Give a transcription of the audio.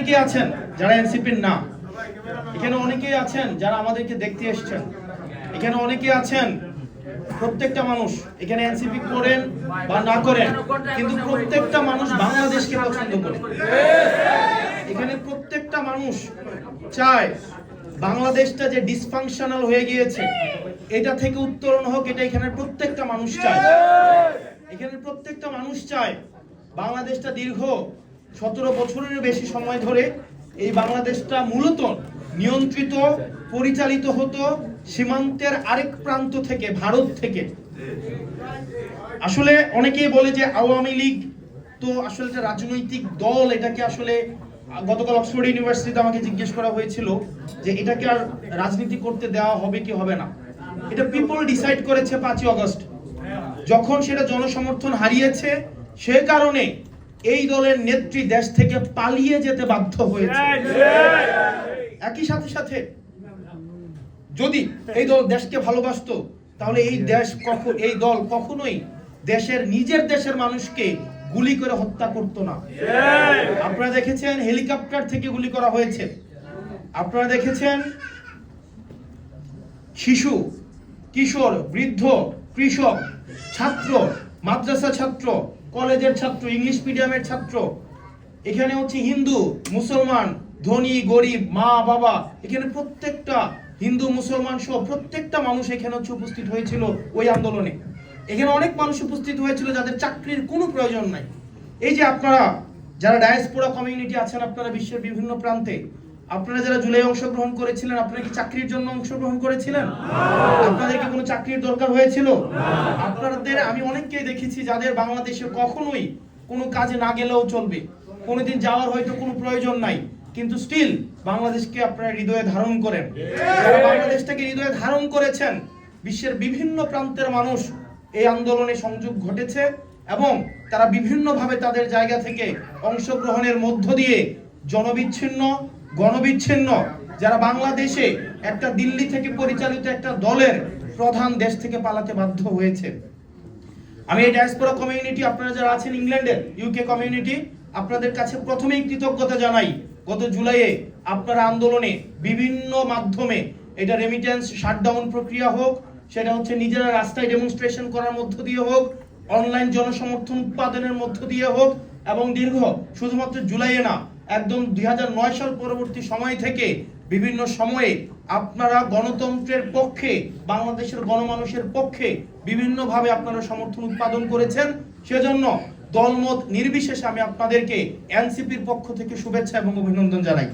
অনেকেই আছেন যারা এনসিপির না, এখানে অনেকেই আছেন যারা আমাদেরকে দেখতে এসেছেন, এখানে অনেকেই আছেন প্রত্যেকটা মানুষ এখানে এনসিপি করেন বা না করেন, কিন্তু প্রত্যেকটা মানুষ বাংলাদেশকে পছন্দ করে। এখানে প্রত্যেকটা মানুষ চায় বাংলাদেশটা যে ডিসফাংশনাল হয়ে গিয়েছে এটা থেকে উত্তরণ হোক, এটা এখানে প্রত্যেকটা মানুষ চায়। এখানে প্রত্যেকটা মানুষ চায় বাংলাদেশটা দীর্ঘ 17 বছরের বেশি সময় ধরে এই বাংলাদেশটা মূলত নিয়ন্ত্রিত পরিচালিত হতো সীমান্তের আরেক প্রান্ত থেকে, ভারত থেকে। আসলে অনেকেই বলে যে আওয়ামী লীগ তো আসলে একটা রাজনৈতিক দল, এটাকে আসলে গতকাল অক্সফোর্ড ইউনিভার্সিটিতে আমাকে জিজ্ঞেস করা হয়েছিল যে এটাকে আর রাজনীতি করতে দেওয়া হবে কি হবে না। এটা পিপল ডিসাইড করেছে 5ই আগস্ট, যখন সেটা জনসমর্থন হারিয়েছে সে কারণে এই দলের নেত্রী দেশ থেকে পালিয়ে যেতে বাধ্য হয়েছে। একই সাথে সাথে যদি এই দল দেশকে ভালোবাসতো তাহলে এই দল কখনোই নিজের দেশের মানুষকে গুলি করে হত্যা করতো না। আপনারা দেখেছেন হেলিকপ্টার থেকে গুলি করা হয়েছে, আপনারা দেখেছেন শিশু, কিশোর, বৃদ্ধ, কৃষক, ছাত্র, মাদ্রাসা ছাত্র, কলেজের ছাত্র, ইংলিশ মিডিয়ামের ছাত্র, এখানে হচ্ছে হিন্দু, মুসলমান, ধনী, গরিব, মা, বাবা, এখানে প্রত্যেকটা হিন্দু মুসলমান সহ প্রত্যেকটা মানুষ এখানে হচ্ছে উপস্থিত হয়েছিল ওই আন্দোলনে। এখানে অনেক মানুষ উপস্থিত হয়েছিল যাদের চাকরির কোনো প্রয়োজন নাই। এই যে আপনারা যারা ডায়াসপোরা কমিউনিটি আছেন, আপনারা বিশ্বের বিভিন্ন প্রান্তে, আপনারা যারা জুলাই অংশগ্রহণ করেছিলেন, আপনারা কি চাকরির জন্য অংশগ্রহণ করেছিলেন? আপনাদের কি কোনো চাকরির দরকার হয়েছিল? আপনাদের আমি অনেককেই দেখেছি যাদের বাংলাদেশে কখনোই কোনো কাজে না গেলেও চলবে, কোনোদিন যাওয়ার হয়তো কোনো প্রয়োজন নাই, কিন্তু স্টিল বাংলাদেশকে আপনারা হৃদয়ে ধারণ করেন। যারা বাংলাদেশটাকে হৃদয়ে ধারণ করেছেন, বিশ্বের বিভিন্ন প্রান্তের মানুষ এই আন্দোলনে সংযোগ ঘটেছে এবং তারা বিভিন্নভাবে তাদের জায়গা থেকে অংশগ্রহণের মধ্য দিয়ে জনবিচ্ছিন্ন, গণবিচ্ছিন্ন, যারা বাংলাদেশে একটা দিল্লি থেকে পরিচালিত একটা দলের প্রধান দেশ থেকে পালাতে বাধ্য হয়েছে। আমি এই ডায়াসপোরা কমিউনিটি, আপনারা যারা আছেন ইংল্যান্ডের, ইউকে কমিউনিটি, আপনাদের কাছে প্রথমেই কৃতজ্ঞতা জানাই। গত জুলাইয়ে আপনারা আন্দোলনে বিভিন্ন মাধ্যমে, এটা রেমিটেন্স শাটডাউন প্রক্রিয়া হোক, সেটা হচ্ছে নিজেরা রাস্তায় ডেমনস্ট্রেশন করার মধ্য দিয়ে হোক, অনলাইন জনসমর্থন উৎপাদনের মধ্য দিয়ে হোক, এবং দীর্ঘ শুধুমাত্র জুলাইয়ে না, একদম 2009 সাল পরবর্তী সময় থেকে বিভিন্ন সময়ে আপনারা গণতন্ত্রের পক্ষে, বাংলাদেশের গণমানুষের পক্ষে বিভিন্নভাবে আপনারা সমর্থন উৎপাদন করেছেন। সেজন্য দলমত নির্বিশেষে আমি আপনাদেরকে এনসিপির পক্ষ থেকে শুভেচ্ছা এবং অভিনন্দন জানাই।